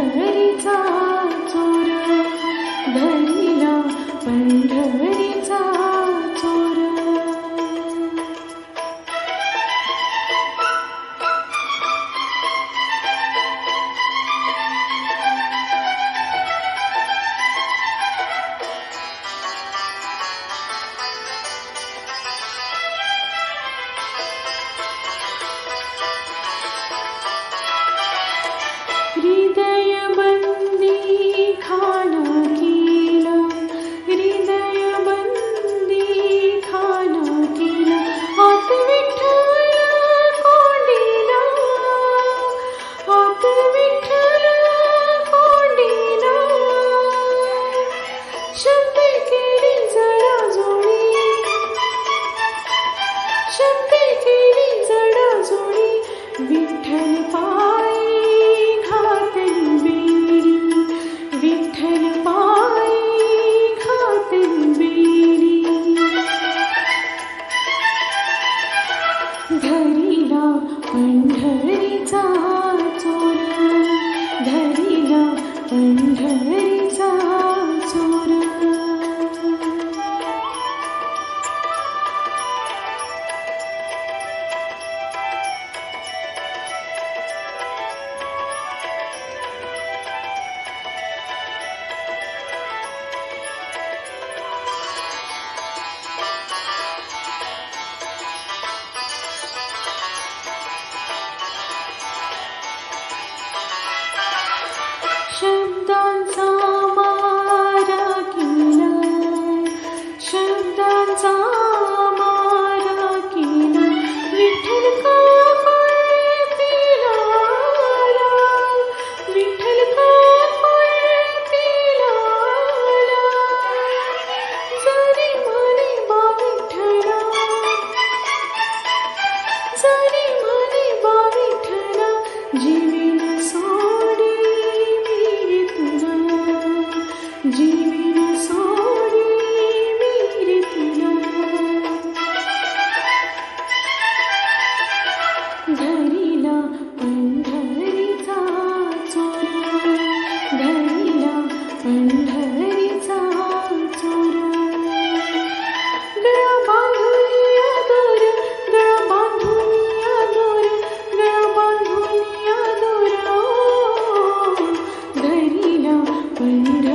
पंढरीचा चोर, धरिला पंढरीचा चोर. हृदय बंदी खाना केलं, हृदय बंदी खाना केलं, आत विठ्ठल कोंडीला, आत विठ्ठल कोंडीला. शब्द केली जडाजोडी, शब्द केली जडाजोडी, विठ्ठल पायी घातली बेडी, विठ्ठल पायी घातली बेडी. धरिला पंढरीचा चोर, धरिला पंढरीचा चोर. शब्दांचा मारा केला, शब्दांचा मारा केला, विठ्ठल का कळतीला आला, विठ्ठल का कळतीला आला. जरी म्हणे बा विठ्ठला, जरी म्हणे बा विठ्ठला, जीवीन सोडी जीवन सोडी मी तुला. धरिला पंढरीचा चोर, धरिला पंढरीचा चोर. गळा बांधून दोर, गळा बांधून दोर, गळा बांधून दोर. धरिला पंढरीचा